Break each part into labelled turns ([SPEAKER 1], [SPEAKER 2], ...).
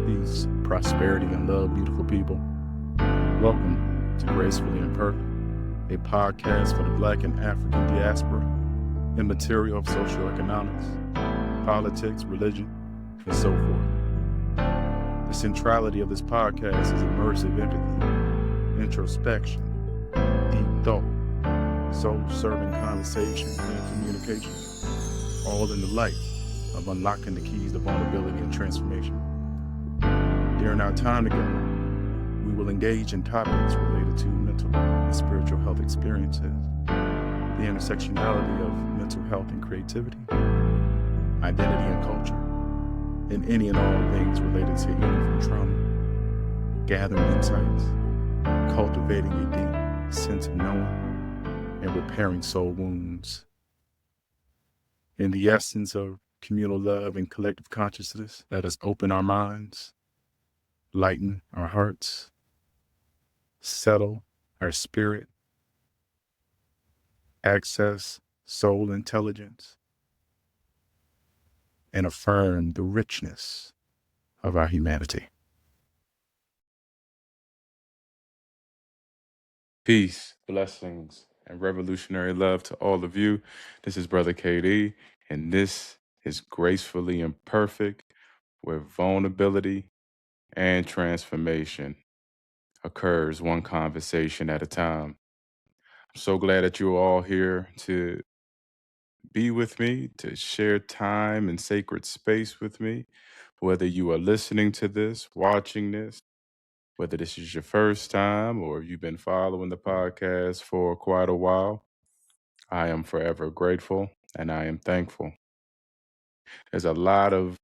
[SPEAKER 1] Peace, prosperity, and love, beautiful people. Welcome to Gracefully Imperfect, a podcast for the Black and African diaspora in material of socioeconomics, politics, religion, and so forth. The centrality of this podcast is immersive empathy, introspection, deep thought, soul-serving conversation, and communication, all in the light of unlocking the keys to vulnerability and transformation. During our time together, we will engage in topics related to mental and spiritual health experiences, the intersectionality of mental health and creativity, identity and culture, and any and all things related to healing from trauma, gathering insights, cultivating a deep sense of knowing, and repairing soul wounds. In the essence of communal love and collective consciousness, let us open our minds, lighten our hearts, settle our spirit, access soul intelligence, and affirm the richness of our humanity.
[SPEAKER 2] Peace, blessings, and revolutionary love to all of you. This is Brother KD, and this is Gracefully Imperfect, where vulnerability and transformation occurs one conversation at a time. I'm so glad that you're all here to be with me, to share time and sacred space with me, whether you are listening to this, watching this, whether this is your first time or you've been following the podcast for quite a while. I am forever grateful and I am thankful. There's a lot of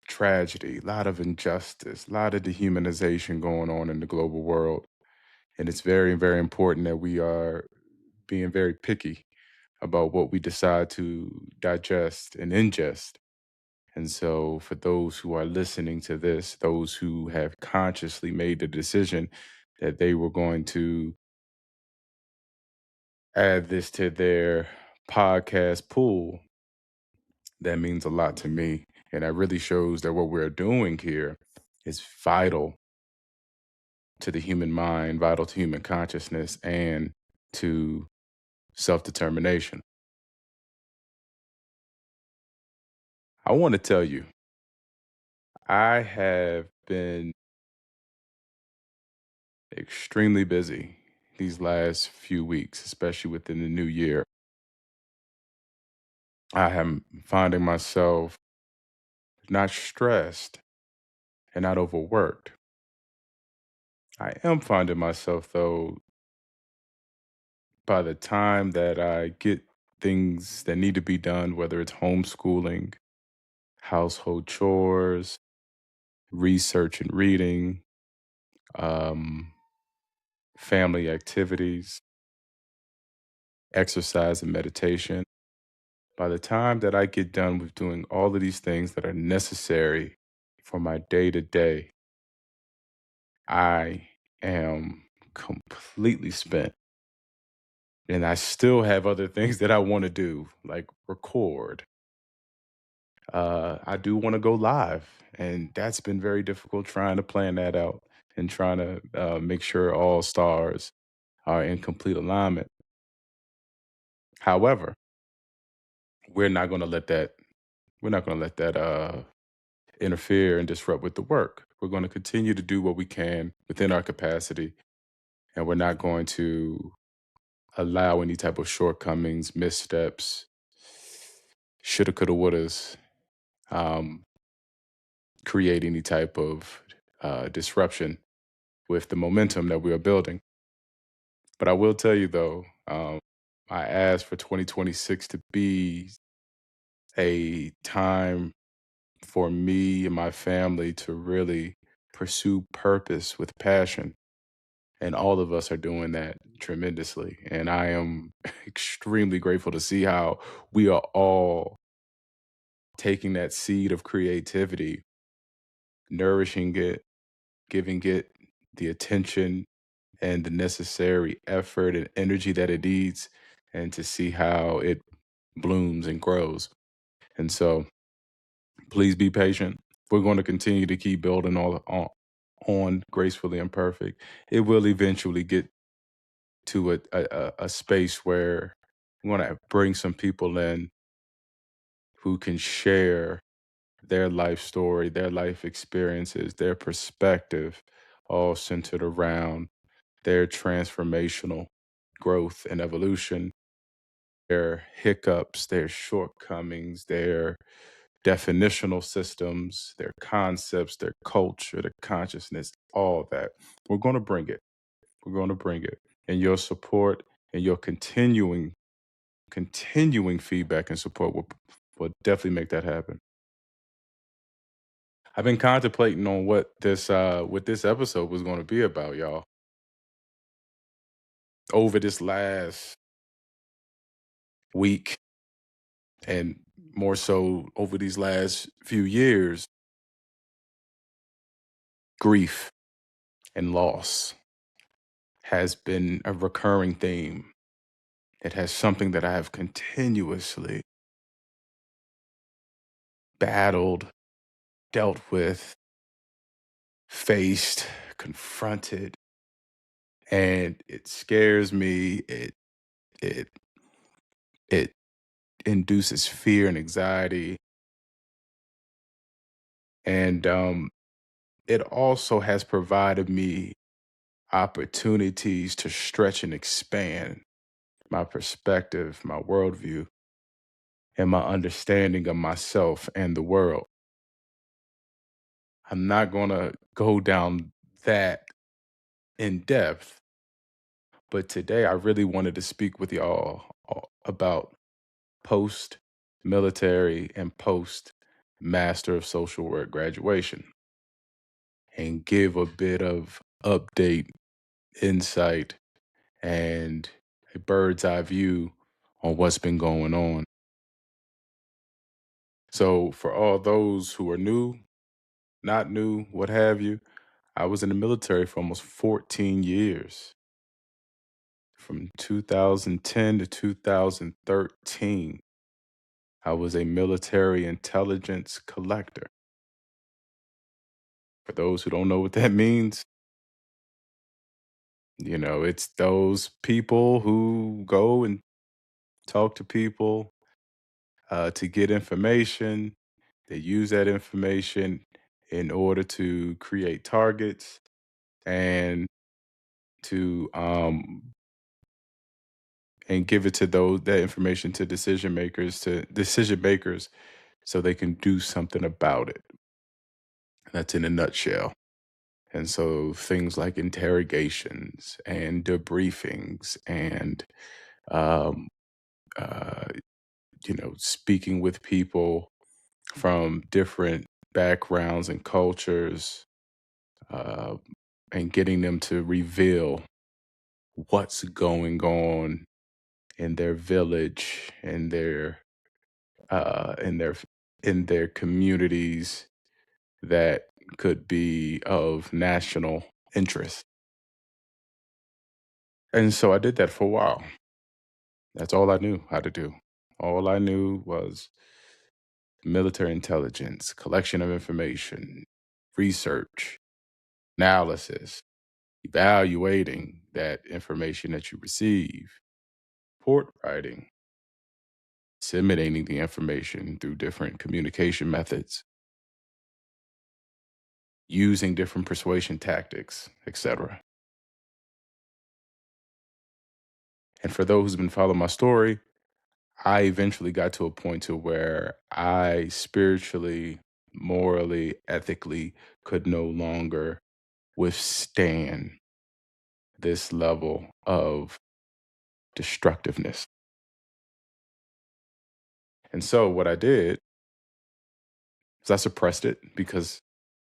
[SPEAKER 2] tragedy, a lot of injustice, a lot of dehumanization going on in the global world. And it's very, very important that we are being very picky about what we decide to digest and ingest. And so for those who are listening to this, those who have consciously made the decision that they were going to add this to their podcast pool, that means a lot to me. And that really shows that what we're doing here is vital to the human mind, vital to human consciousness, and to self-determination. I want to tell you, I have been extremely busy these last few weeks, especially within the new year. I am finding myself not stressed and not overworked. I am finding myself, though, by the time that I get things that need to be done, whether it's homeschooling, household chores, research and reading, um, family activities, exercise and meditation, by the time that I get done with doing all of these things that are necessary for my day to day, I am completely spent. And I still have other things that I want to do, like record. I do want to go live, and that's been very difficult trying to plan that out and trying to make sure all stars are in complete alignment. However, we're not going to let that we're not going to let that interfere and disrupt with the work. We're going to continue to do what we can within our capacity, and we're not going to allow any type of shortcomings, missteps, shoulda, coulda, wouldas, um, create any type of disruption with the momentum that we are building. But I will tell you though, I asked for 2026 to be a time for me and my family to really pursue purpose with passion. And all of us are doing that tremendously. And I am extremely grateful to see how we are all taking that seed of creativity, nourishing it, giving it the attention and the necessary effort and energy that it needs, and to see how it blooms and grows. And so Please be patient. We're going to continue to keep building on Gracefully Imperfect. It will eventually get to a space where we want to bring some people in who can share their life story, their life experiences, their perspective, all centered around their transformational growth and evolution, their hiccups, their shortcomings, their definitional systems, their concepts, their culture, their consciousness, all that. We're going to bring it. We're going to bring it. And your support and your continuing feedback and support will definitely make that happen. I've been contemplating on what this episode was going to be about, y'all. Over this last week and more so over these last few years, grief and loss has been a recurring theme. It has something that I have continuously battled, dealt with, faced, confronted, and it scares me. It it induces fear and anxiety, and it also has provided me opportunities to stretch and expand my perspective, my worldview, and my understanding of myself and the world. I'm not going to go down that in depth, but today I really wanted to speak with y'all about post military and post Master of Social Work graduation and give a bit of update, insight, and a bird's eye view on what's been going on. So, for all those who are new, not new, what have you, I was in the military for almost 14 years, from 2010 to 2013. I was a military intelligence collector. For those who don't know what that means, it's those people who go and talk to people to get information. They use that information in order to create targets and to and give it to that information to decision makers so they can do something about it. That's in a nutshell. And so things like interrogations and debriefings and um, uh, speaking with people from different backgrounds and cultures, uh, and getting them to reveal what's going on in their village, uh, in their in their communities that could be of national interest. And so I did that for a while. That's all I knew how to do. All I knew was military intelligence, collection of information, research, analysis, evaluating that information that you receive, report writing, disseminating the information through different communication methods, using different persuasion tactics, etc. And for those who's been following my story, I eventually got to a point to where I spiritually, morally, ethically could no longer withstand this level of destructiveness. And so what I did is I suppressed it because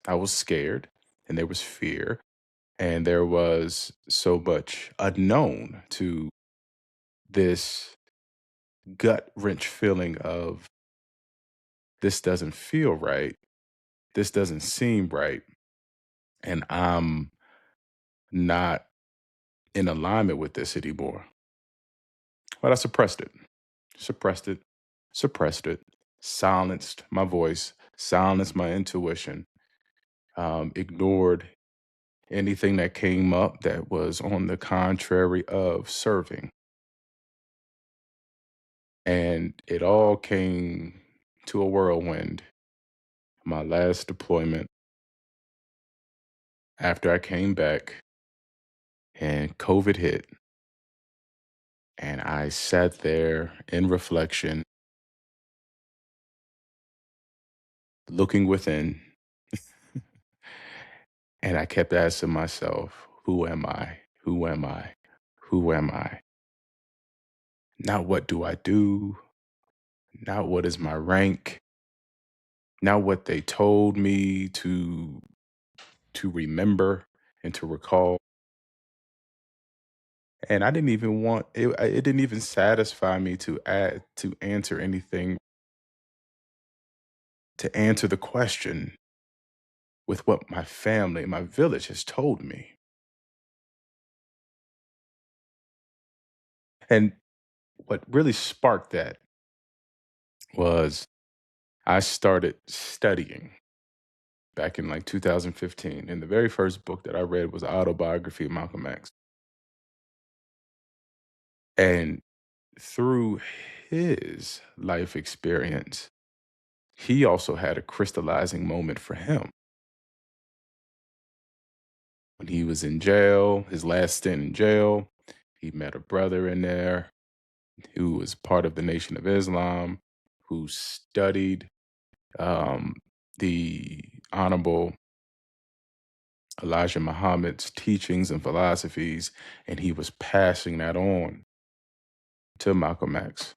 [SPEAKER 2] I was scared and there was fear and there was so much unknown to this gut wrench feeling of this doesn't feel right. This doesn't seem right. And I'm not in alignment with this anymore. But I suppressed it, suppressed it, suppressed it, silenced my voice silenced my intuition, ignored anything that came up that was on the contrary of serving. And it all came to a whirlwind. My last deployment, after I came back and COVID hit, and I sat there in reflection, looking within, and I kept asking myself, who am I? Who am I? Who am I? Not what do I do? Not what is my rank? Not what they told me to remember and to recall. And I didn't even want it. It didn't even satisfy me to answer anything, to answer the question with what my family, my village has told me. And what really sparked that was I started studying back in like 2015. And the very first book that I read was Autobiography of Malcolm X. And through his life experience, he also had a crystallizing moment for him. When he was in jail, his last stint in jail, he met a brother in there who was part of the Nation of Islam, who studied um, the Honorable Elijah Muhammad's teachings and philosophies, and he was passing that on to Malcolm X.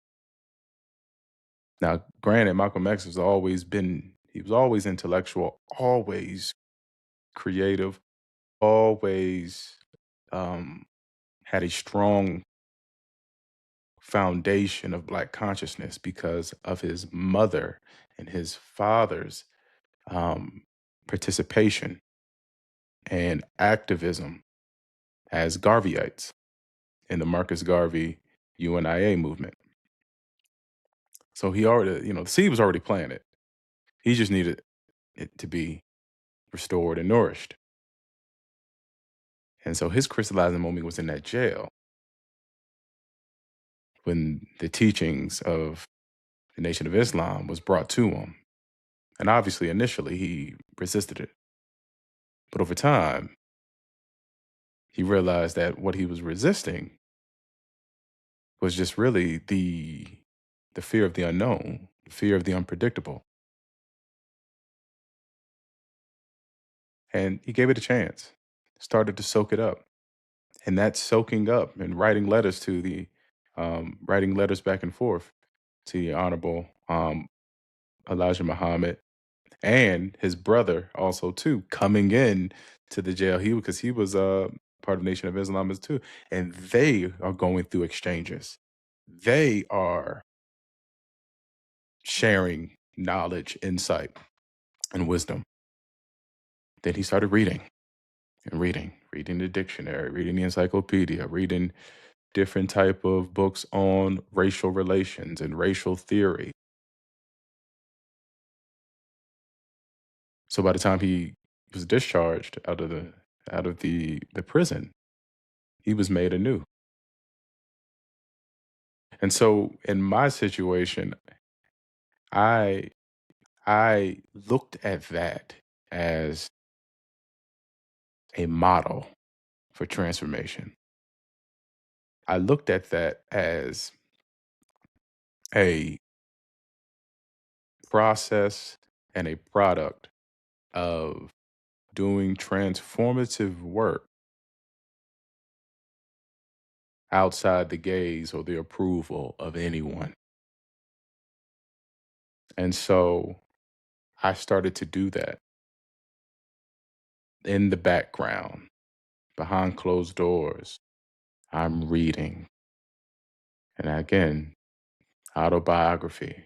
[SPEAKER 2] Now, granted, Malcolm X he was always intellectual, always creative, always um, had a strong foundation of Black consciousness because of his mother and his father's um, participation and activism as Garveyites in the Marcus Garvey UNIA movement. So he already, the seed was already planted. He just needed it to be restored and nourished. And so his crystallizing moment was in that jail when the teachings of the Nation of Islam was brought to him. And obviously, initially, he resisted it. But over time, he realized that what he was resisting was just really the fear of the unknown, the fear of the unpredictable. And he gave it a chance, started to soak it up. And that soaking up and writing letters back and forth to the Honorable Elijah Muhammad and his brother also too, coming in to the jail. Because he was part of Nation of Islam as too. And they are going through exchanges. They are sharing knowledge, insight, and wisdom. Then he started reading and reading the dictionary, reading the encyclopedia, reading different type of books on racial relations and racial theory. So by the time he was discharged out of the prison, he was made anew. And so in my situation, I I looked at that as a model for transformation. I looked at that as a process and a product of doing transformative work outside the gaze or the approval of anyone. And so I started to do that in the background, behind closed doors. I'm reading. And again, autobiography,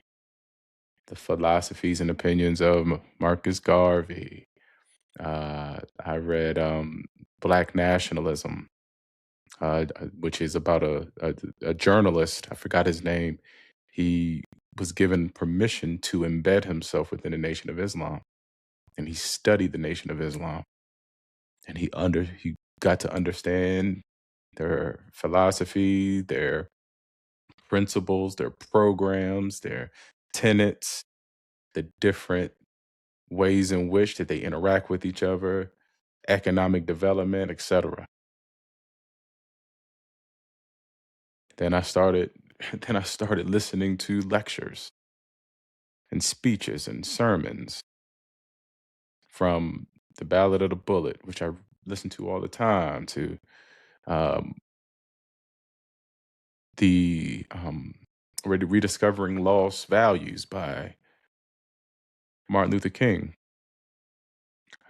[SPEAKER 2] the philosophies and opinions of Marcus Garvey. I read Black Nationalism, which is about a journalist. I forgot his name. He was given permission to embed himself within the Nation of Islam, and he studied the Nation of Islam, and he got to understand their philosophy, their principles, their programs, their tenets, the different ways in which that they interact with each other, economic development, etc. Then I started then I started listening to lectures and speeches and sermons from the Ballad of the Bullet, which I listen to all the time, to um, the Rediscovering Lost Values by Martin Luther King.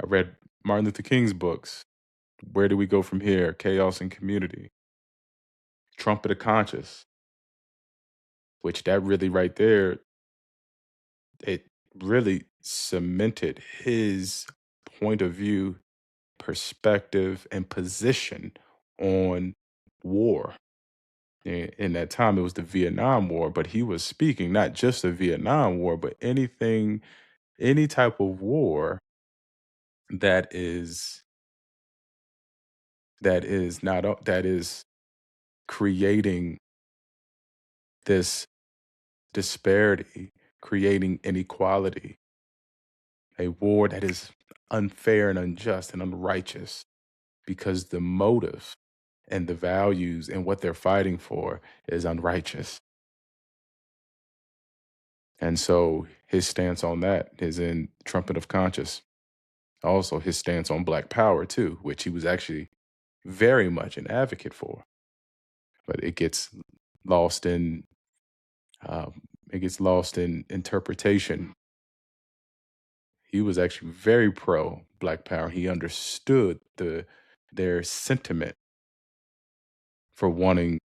[SPEAKER 2] I read Martin Luther King's books, Where Do We Go From Here? Chaos and Community, Trumpet of Conscious, which that really right there, it really cemented his point of view, perspective, and position on war. In that time, it was the Vietnam War, but he was speaking not just the Vietnam War, but any type of war that is that is creating this disparity, creating inequality, a war that is unfair and unjust and unrighteous because the motive and the values and what they're fighting for is unrighteous. And so his stance on that is in Trumpet of Conscience. Also, his stance on Black Power, too, which he was actually very much an advocate for. But lost in it gets lost in interpretation. He was actually very pro Black Power. He understood their sentiment for wanting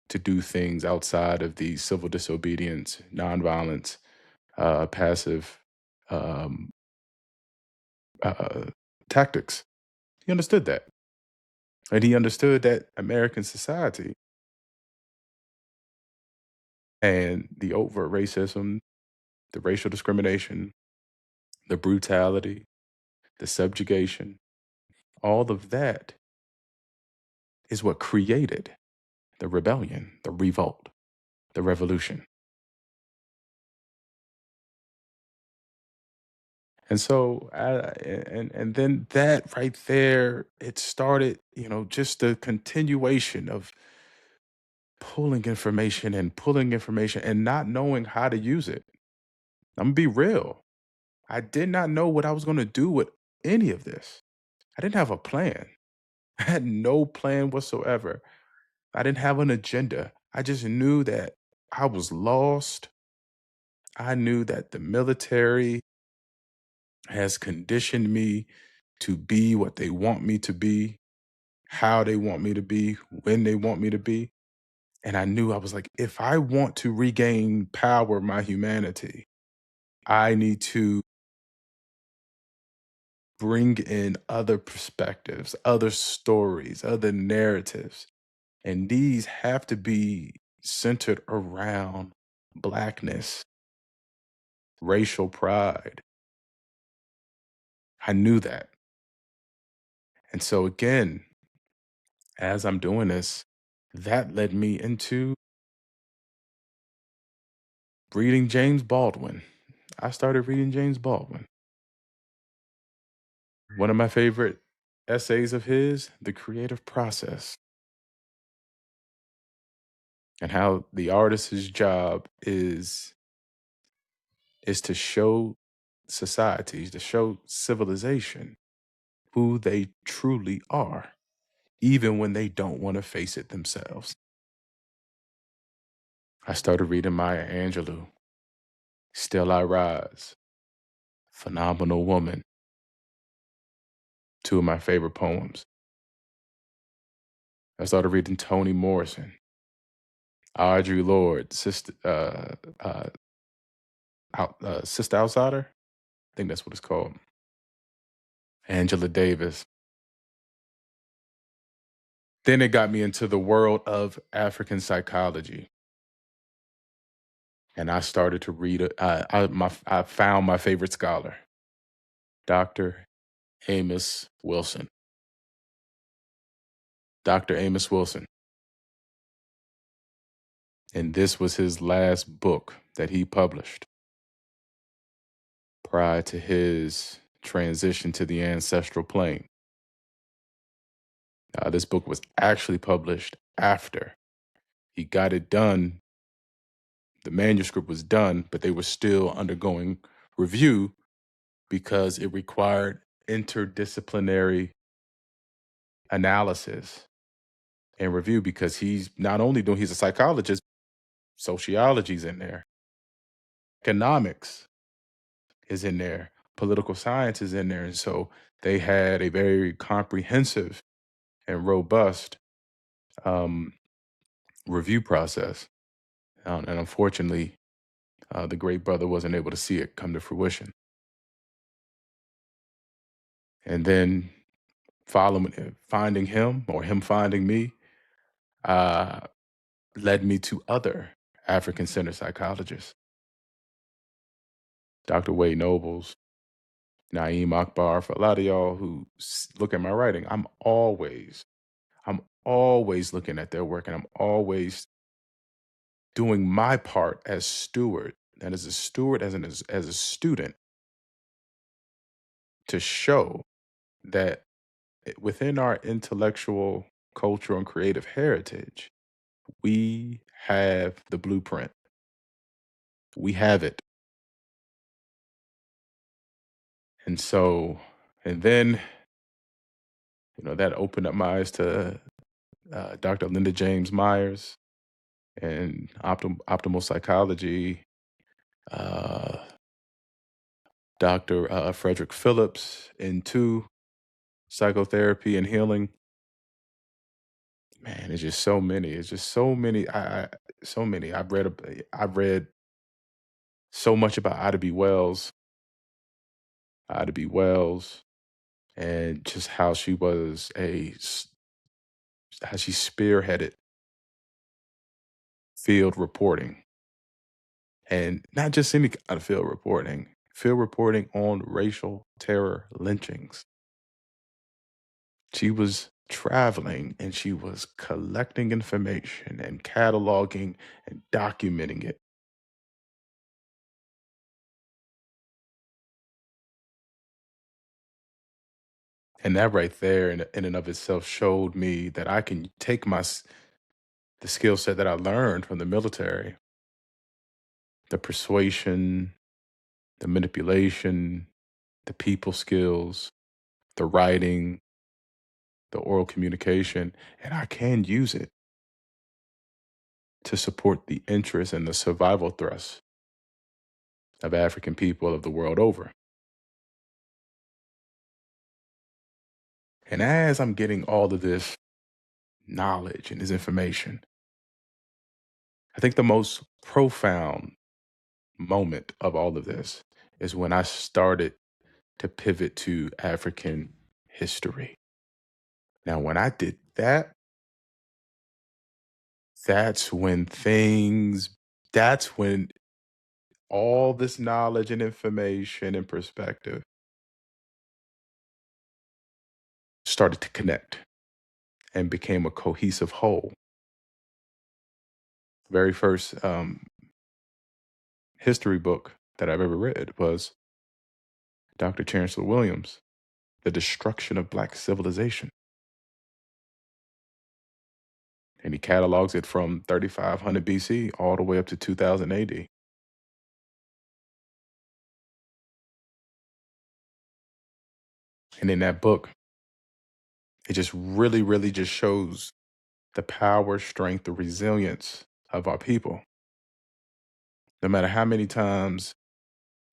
[SPEAKER 2] to do things outside of the civil disobedience, nonviolence, passive um, uh, tactics. He understood that. And he understood that American society and the overt racism, the racial discrimination, the brutality, the subjugation, all of that is what created the rebellion, the revolt, the revolution. And so, and then that right there, it started, just the continuation of pulling information and not knowing how to use it. I'm gonna be real. I did not know what I was gonna do with any of this. I didn't have a plan. I had no plan whatsoever. I didn't have an agenda. I just knew that I was lost. I knew that the military has conditioned me to be what they want me to be, how they want me to be, when they want me to be. And I knew I was like, if I want to regain power of my humanity, I need to bring in other perspectives, other stories, other narratives. And these have to be centered around Blackness, racial pride. I knew that. And so, again, as I'm doing this, that led me into reading James Baldwin. I started reading James Baldwin. One of my favorite essays of his, The Creative Process, and how the artist's job is to show societies, to show civilization who they truly are, even when they don't want to face it themselves. I started reading Maya Angelou, Still I Rise, Phenomenal Woman, two of my favorite poems. I started reading Toni Morrison, Audre Lorde, Sister Outsider. I think that's what it's called. Angela Davis. Then it got me into the world of African psychology and I started to read it. I found my favorite scholar, Dr. Amos Wilson. Dr. Amos Wilson. And this was his last book that he published prior to his transition to the ancestral plane. This book was actually published after he got it done. The manuscript was done, but they were still undergoing review because it required interdisciplinary analysis and review because he's a psychologist, sociology's in there, economics is in there, political science is in there. And so they had a very comprehensive and robust um, review process. And unfortunately, the great brother wasn't able to see it come to fruition. And then finding him or him finding me uh, led me to other African centered psychologists, Dr. Wade Nobles, Naeem Akbar. For a lot of y'all who look at my writing, I'm always looking at their work, and I'm always doing my part as steward, and as a steward, as a student, to show that within our intellectual, cultural, and creative heritage, we have the blueprint. We have it. And so, and then, that opened up my eyes to Dr. Linda James Myers and optimal psychology, uh, Dr. Frederick Phillips into psychotherapy and healing. Man, it's just so many. It's just so many. So many. I've read so much about Ida B. Wells, and just how how she spearheaded field reporting, and not just any kind of field reporting on racial terror lynchings. She was traveling and she was collecting information and cataloging and documenting it. And that right there in and of itself showed me that I can take the skill set that I learned from the military, the persuasion, the manipulation, the people skills, the writing, the oral communication, and I can use it to support the interests and the survival thrusts of African people of the world over. And as I'm getting all of this knowledge and this information, I think the most profound moment of all of this is when I started to pivot to African history. Now, when I did that, that's when things, that's when all this knowledge and information and perspective started to connect and became a cohesive whole. Very first history book that I've ever read was Dr. Chancellor Williams, The Destruction of Black Civilization. And he catalogs it from 3500 BC all the way up to 2000 AD. And in that book, it just really, really just shows the power, strength, the resilience of our people. No matter how many times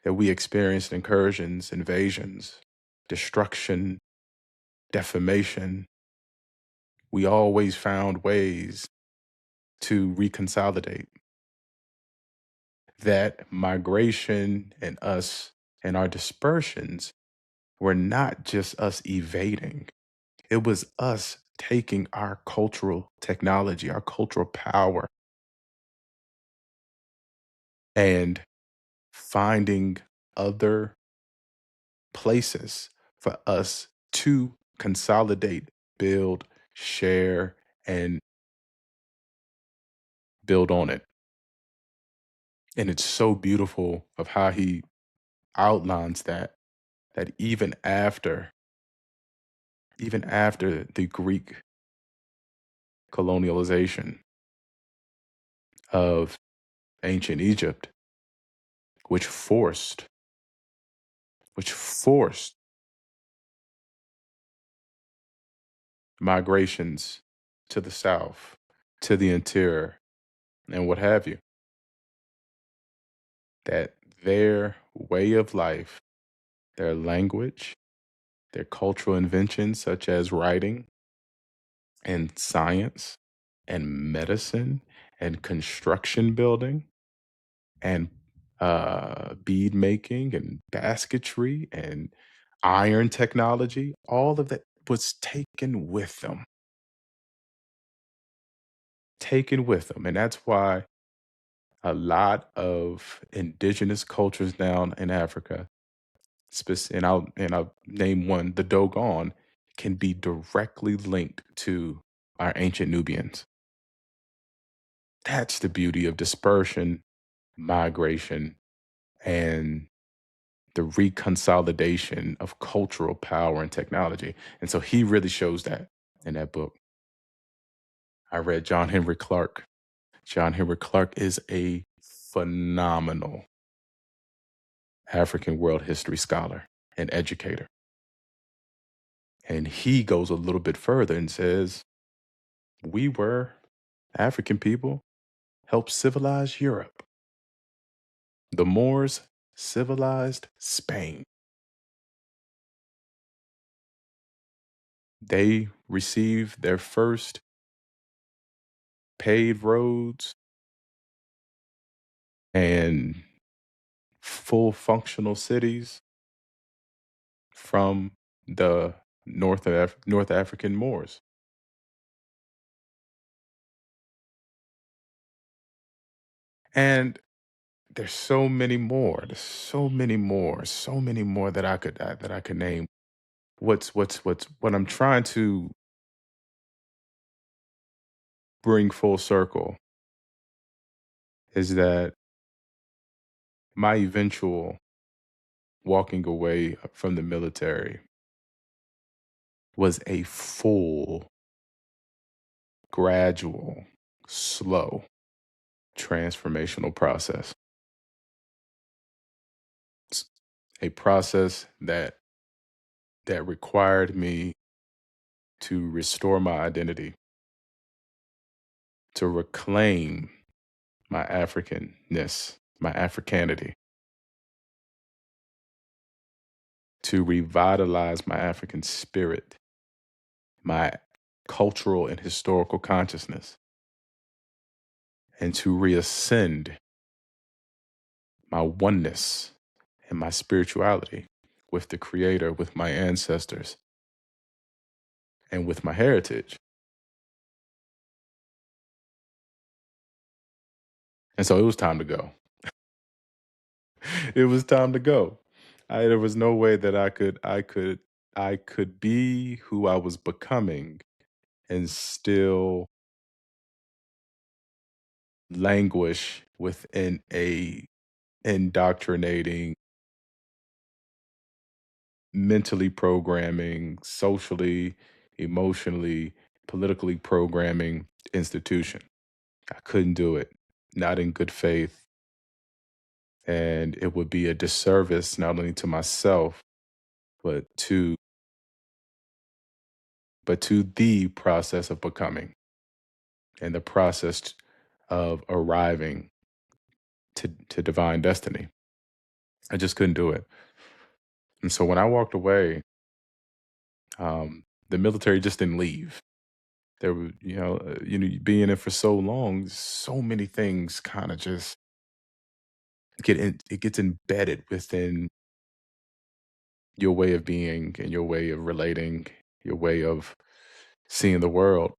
[SPEAKER 2] that we experienced incursions, invasions, destruction, defamation, we always found ways to reconsolidate. That migration and us and our dispersions were not just us evading, it was us taking our cultural technology, our cultural power, and finding other places for us to consolidate, build, share, and build on it. And it's so beautiful of how he outlines that even after the Greek colonialization of ancient Egypt, which forced which forced migrations to the south, to the interior, and what have you, that their way of life, their language, their cultural inventions such as writing and science and medicine and construction building and bead making and basketry and iron technology, all of that was taken with them. And that's why a lot of indigenous cultures down in Africa, and I'll name one, the Dogon, can be directly linked to our ancient Nubians. That's the beauty of dispersion, migration, and the reconsolidation of cultural power and technology. And so he really shows that in that book. I read John Henry Clark. John Henry Clark is a phenomenal African world history scholar and educator. And he goes a little bit further and says, we were African people helped civilize Europe. The Moors civilized Spain. They received their first paved roads and full functional cities from the North African Moors. And there's so many more. There's so many more that I could name. What I'm trying to bring full circle is that my eventual walking away from the military was a full, gradual, slow, transformational process. It's a process that required me to restore my identity, to reclaim my Africanness, my Africanity, to revitalize my African spirit, my cultural and historical consciousness, and to reascend my oneness and my spirituality with the Creator, with my ancestors, and with my heritage. And so it was time to go. It was time to go. There was no way that I could be who I was becoming and still languish within a indoctrinating, mentally programming, socially, emotionally, politically programming institution. I couldn't do it, not in good faith. And it would be a disservice not only to myself, but to the process of becoming and the process of arriving to divine destiny. I just couldn't do it. And so when I walked away, the military just didn't leave. There were, being in it for so long, so many things kind of just it gets embedded within your way of being and your way of relating, your way of seeing the world.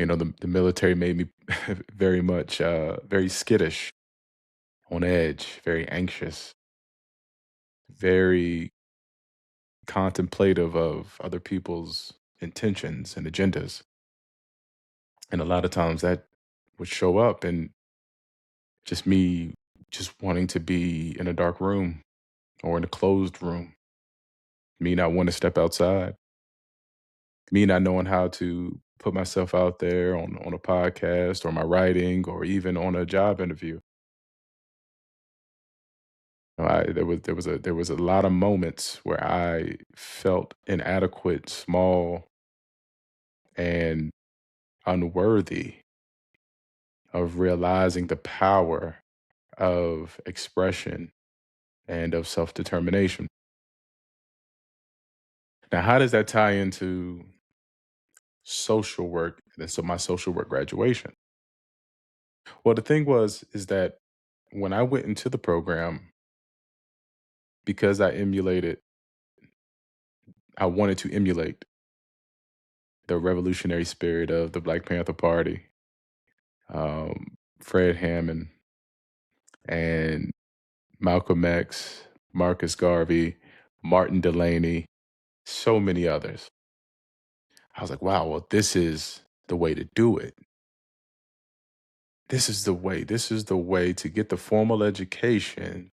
[SPEAKER 2] The military made me very much, very skittish, on edge, very anxious, very contemplative of other people's intentions and agendas. And a lot of times that would show up in just me just wanting to be in a dark room or in a closed room, me not want to step outside, me not knowing how to put myself out there on a podcast or my writing or even on a job interview. There was a lot of moments where I felt inadequate, small, and unworthy of realizing the power of expression and of self-determination. Now, how does that tie into social work and so my social work graduation? Well, the thing is that when I went into the program, because I wanted to emulate the revolutionary spirit of the Black Panther Party, Fred Hammond, and Malcolm X, Marcus Garvey, Martin Delany, so many others. I was like, wow, well, this is the way to do it. This is the way. This is the way to get the formal education,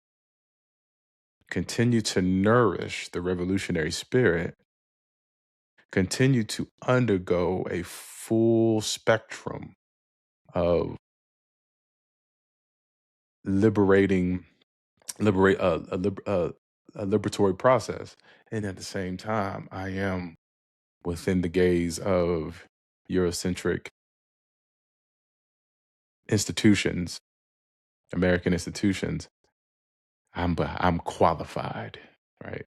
[SPEAKER 2] continue to nourish the revolutionary spirit, continue to undergo a full spectrum of liberating, liberate a liberatory process, and at the same time, I am within the gaze of Eurocentric institutions, American institutions. I'm qualified, right?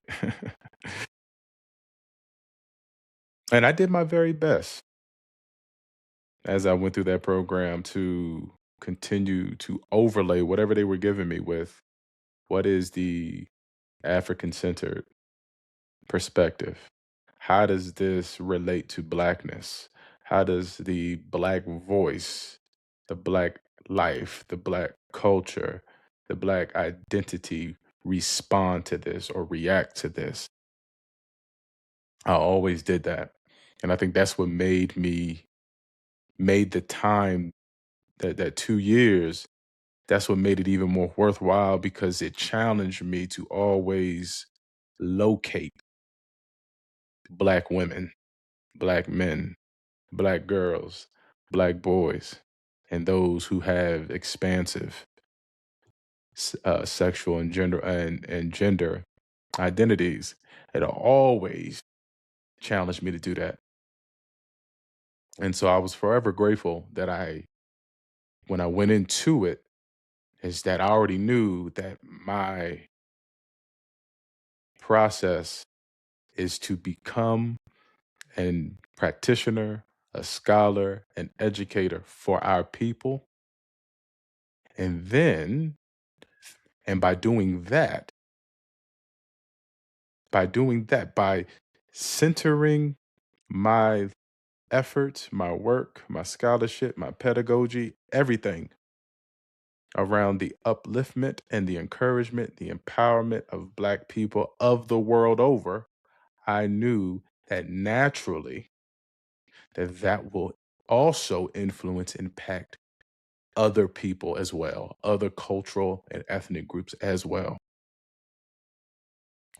[SPEAKER 2] And I did my very best as I went through that program to continue to overlay whatever they were giving me with what is the African centered perspective. How does this relate to Blackness? How does the Black voice, the Black life, the Black culture, the Black identity respond to this or react to this? I always did that. And I think that's what made the time, that 2 years, that's what made it even more worthwhile because it challenged me to always locate Black women, Black men, Black girls, Black boys, and those who have expansive sexual and gender identities. It always challenged me to do that. And so I was forever grateful that when I went into it, is that I already knew that my process is to become a practitioner, a scholar, an educator for our people. And then, and by centering my efforts, my work, my scholarship, my pedagogy, everything around the upliftment and the encouragement, the empowerment of Black people of the world over, I knew that naturally that will also influence, impact other people as well, other cultural and ethnic groups as well.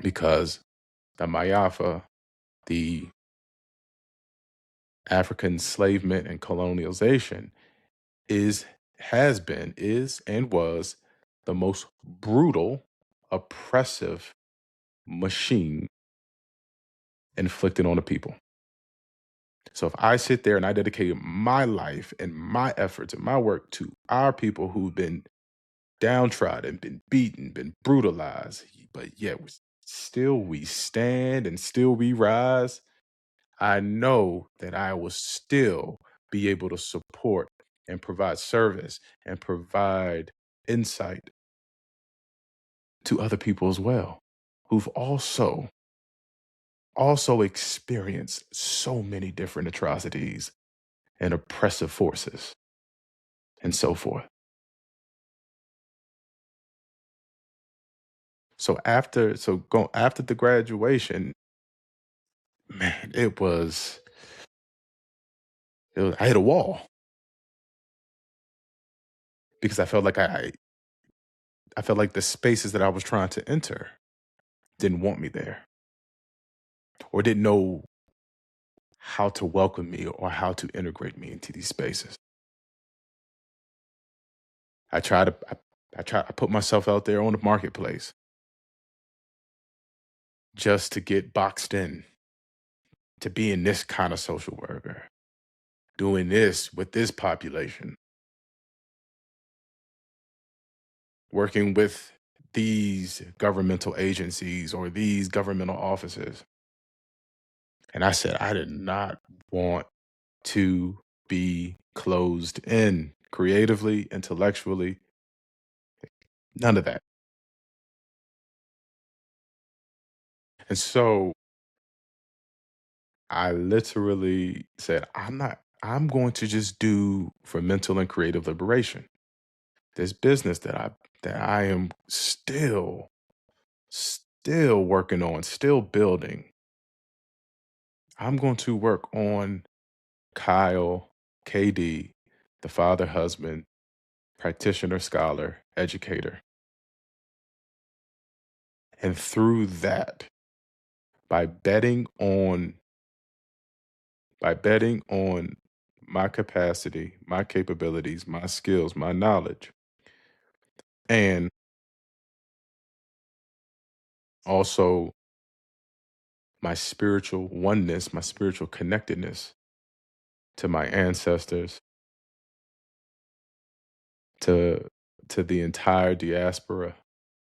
[SPEAKER 2] Because the Mayafa, the African enslavement and colonialization has been, is, and was the most brutal, oppressive machine inflicted on the people. So if I sit there and I dedicated my life and my efforts and my work to our people who've been downtrodden, been beaten, been brutalized, but yet still we stand and still we rise, I know that I will still be able to support and provide service and provide insight to other people as well, who've also experienced so many different atrocities and oppressive forces and so forth. After the graduation, man, it was I hit a wall because I felt like the spaces that I was trying to enter didn't want me there or didn't know how to welcome me or how to integrate me into these spaces. I try to I put myself out there on the marketplace just to get boxed in to being this kind of social worker, doing this with this population, working with these governmental agencies or these governmental offices. And I said, I did not want to be closed in creatively, intellectually, none of that. And so I literally said, I'm going to just do for mental and creative liberation. This business that I am still working on, still building. I'm going to work on Kyle, KD, the father, husband, practitioner, scholar, educator. And through that, by betting on by betting on my capacity, my capabilities, my skills, my knowledge, and also my spiritual oneness, my spiritual connectedness to my ancestors, to the entire diaspora,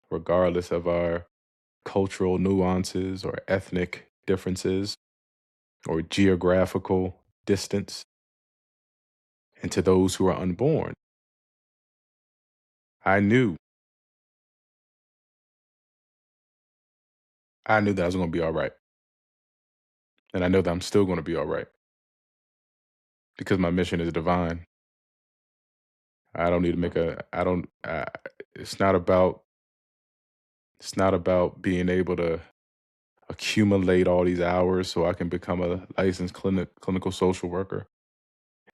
[SPEAKER 2] regardless of our cultural nuances or ethnic differences or geographical distance, and to those who are unborn. I knew, I knew that I was going to be all right. And I know that I'm still going to be all right because my mission is divine. I don't need to make a, I don't, it's not about, it's not about being able to accumulate all these hours so I can become a licensed clinical social worker.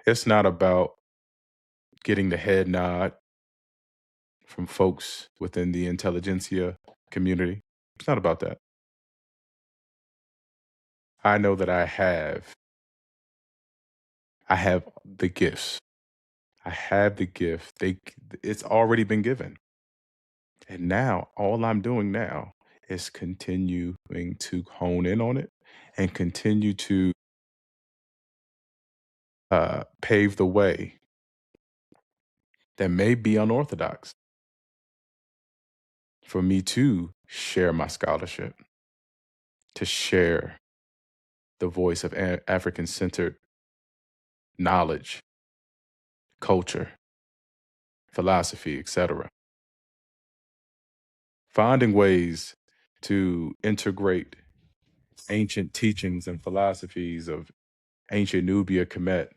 [SPEAKER 2] It's not about getting the head nod from folks within the intelligentsia community. It's not about that. I know that I have the gifts. I have the gift. It's already been given. And now all I'm doing now is continuing to hone in on it and continue to pave the way that may be unorthodox for me to share my scholarship, to share the voice of African centered knowledge, culture, philosophy, etc. Finding ways to integrate ancient teachings and philosophies of ancient Nubia, Kemet,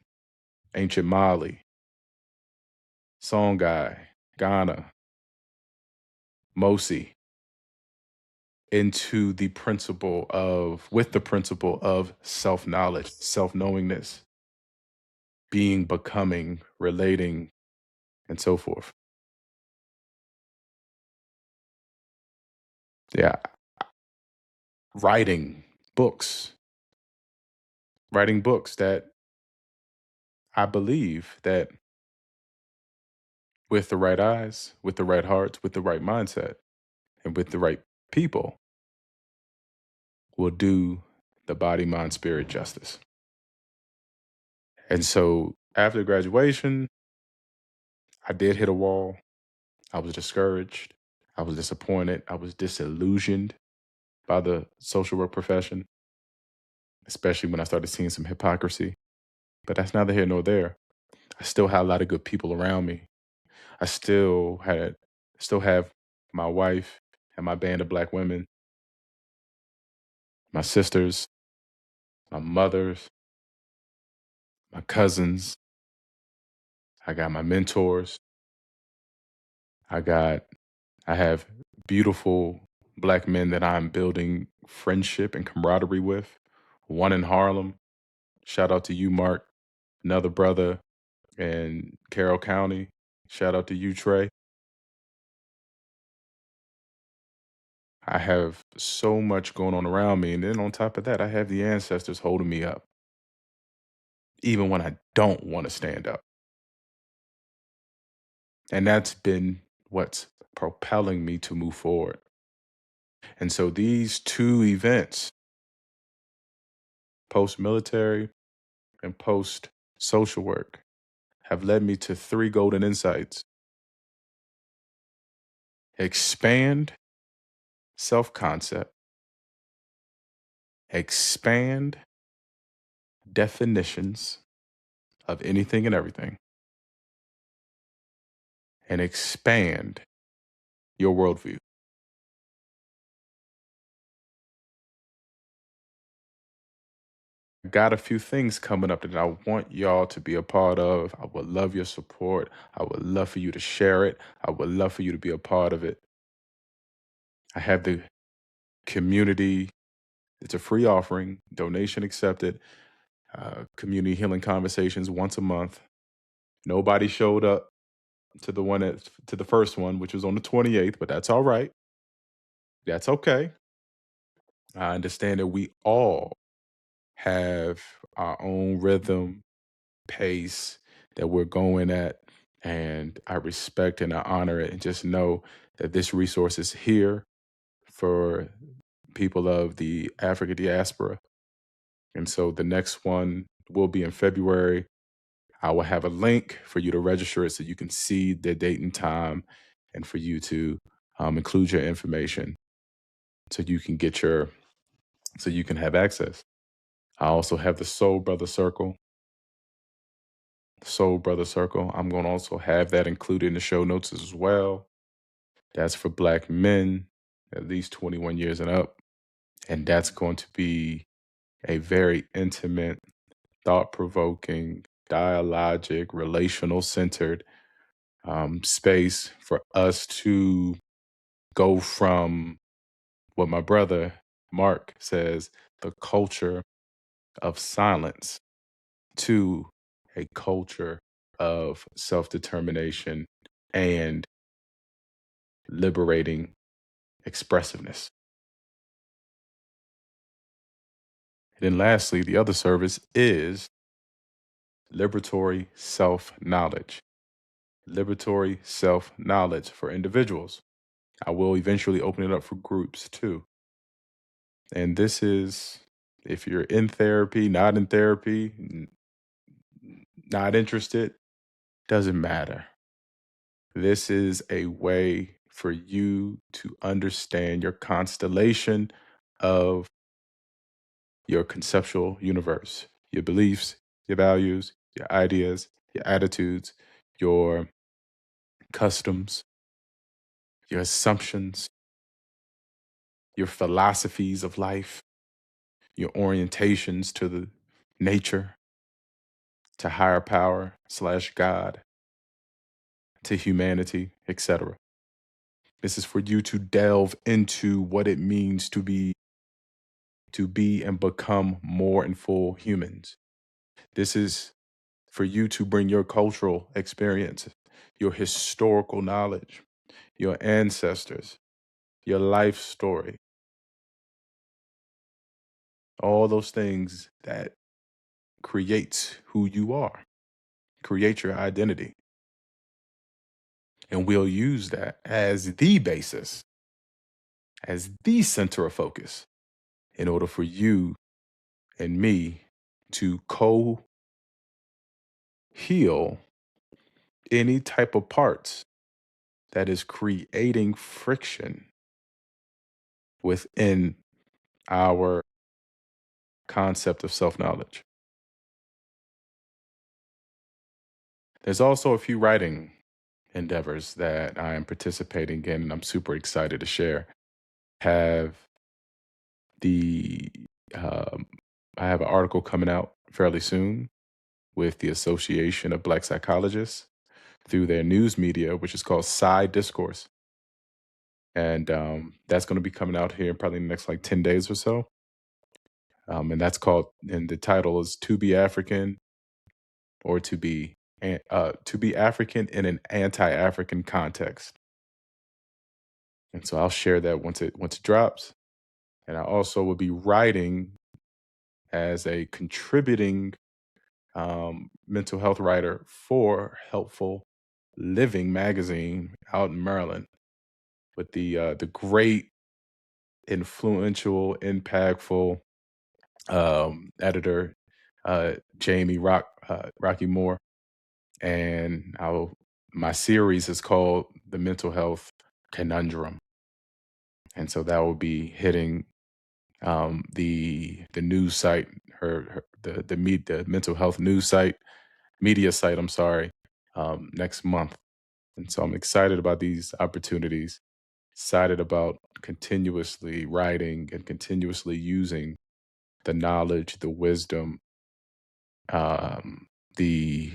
[SPEAKER 2] ancient Mali, Songhai, Ghana, Mosi, with the principle of self-knowledge, self-knowingness, being, becoming, relating, and so forth. Yeah, writing books, writing books that I believe that with the right eyes, with the right hearts, with the right mindset, and with the right people will do the body, mind, spirit justice. And so after graduation, I did hit a wall. I was discouraged. I was disappointed. I was disillusioned by the social work profession, especially when I started seeing some hypocrisy. But that's neither here nor there. I still had a lot of good people around me. I still have my wife and my band of black women, my sisters, my mothers, my cousins, I got my mentors, I got I have beautiful black men that I'm building friendship and camaraderie with. One in Harlem. Shout out to you, Mark. Another brother in Carroll County. Shout out to you, Trey. I have so much going on around me. And then on top of that, I have the ancestors holding me up, even when I don't want to stand up. And that's been what's propelling me to move forward. And so these two events, post military and post social work, have led me to three golden insights: expand self concept, expand definitions of anything and everything, and expand your worldview. Got a few things coming up that I want y'all to be a part of. I would love your support. I would love for you to share it. I would love for you to be a part of it. I have the community, it's a free offering, donation accepted, community healing conversations once a month. Nobody showed up to the first one, which was on the 28th, but that's all right. That's okay. I understand that we all have our own rhythm, pace that we're going at. And I respect and I honor it and just know that this resource is here for people of the African diaspora. And so the next one will be in February. I will have a link for you to register it so you can see the date and time and for you to include your information so you can so you can have access. I also have the Soul Brother Circle. Soul Brother Circle. I'm going to also have that included in the show notes as well. That's for Black men, at least 21 years and up. And that's going to be a very intimate, thought provoking, dialogic, relational centered space for us to go from what my brother Mark says, the culture of silence, to a culture of self determination and liberating expressiveness. And then lastly, the other service is liberatory self knowledge. Liberatory self knowledge for individuals. I will eventually open it up for groups too. And this is if you're in therapy, not in therapy, not interested, doesn't matter. This is a way for you to understand your constellation of your conceptual universe, your beliefs, your values, your ideas, your attitudes, your customs, your assumptions, your philosophies of life, your orientations to the nature, to higher power slash God, to humanity, etc. This is for you to delve into what it means to be and become more and full humans. This is for you to bring your cultural experience, your historical knowledge, your ancestors, your life story, all those things that creates who you are, create your identity. And we'll use that as the basis, as the center of focus in order for you and me to heal any type of parts that is creating friction within our concept of self-knowledge. There's also a few writing endeavors that I am participating in, and I'm super excited to share. Have the um, I have an article coming out fairly soon with the Association of Black Psychologists through their news media, which is called Side Discourse. And that's going to be coming out here in probably the next like 10 days or so. And that's called, and the title is To Be African or to be African in an Anti-African Context. And so I'll share that once it drops. And I also will be writing as a contributing mental health writer for Helpful Living magazine out in Maryland with the great, influential, impactful editor Rocky Moore, and my series is called The Mental Health Conundrum, and so that will be hitting the news site, the mental health news site, media site. I'm sorry, next month, and so I'm excited about these opportunities. Excited about continuously writing and continuously using the knowledge, the wisdom, um, the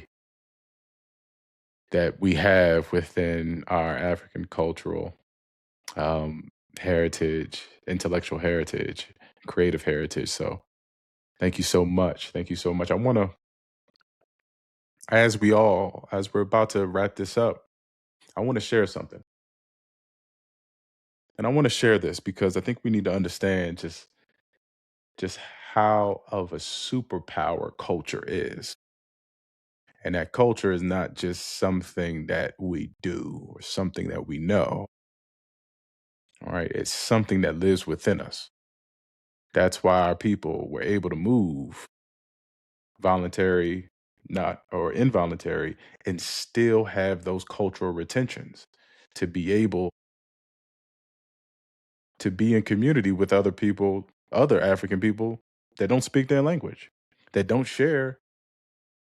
[SPEAKER 2] that we have within our African cultural heritage, intellectual heritage, creative heritage. So thank you so much. Thank you so much. I want to, as we're about to wrap this up, I want to share something. And I want to share this because I think we need to understand just how of a superpower culture is. And that culture is not just something that we do or something that we know. All right. It's something that lives within us. That's why our people were able to move voluntary, not or involuntary, and still have those cultural retentions to be able to be in community with other people, other African people that don't speak their language, that don't share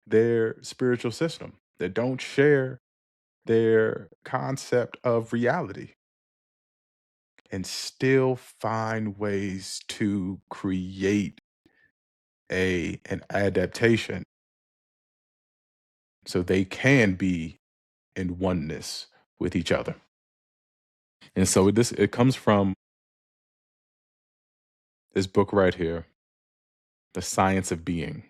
[SPEAKER 2] their spiritual system, that don't share their concept of reality, and still find ways to create an adaptation so they can be in oneness with each other. And so it comes from this book right here, The Science of Being,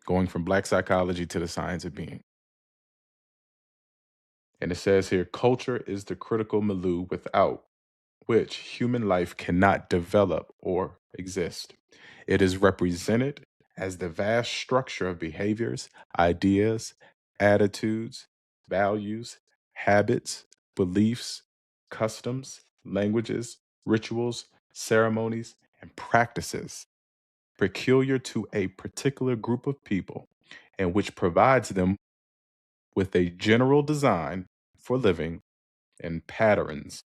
[SPEAKER 2] going from Black psychology to the science of being. And it says here, culture is the critical milieu without which human life cannot develop or exist. It is represented as the vast structure of behaviors, ideas, attitudes, values, habits, beliefs, customs, languages, rituals, ceremonies, and practices peculiar to a particular group of people and which provides them with a general design for living and patterns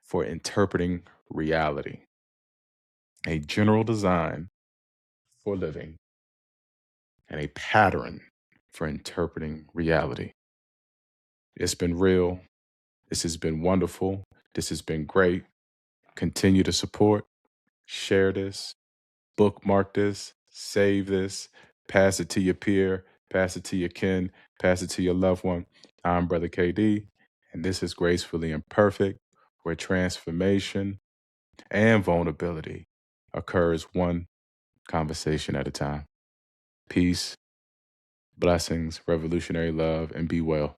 [SPEAKER 2] for interpreting reality. A general design for living and a pattern for interpreting reality. It's been real. This has been wonderful. This has been great. Continue to support, share this, bookmark this, save this, pass it to your peer, pass it to your kin, pass it to your loved one. I'm Brother KD, and this is Gracefully Imperfect, where transformation and vulnerability occurs one conversation at a time. Peace, blessings, revolutionary love, and be well.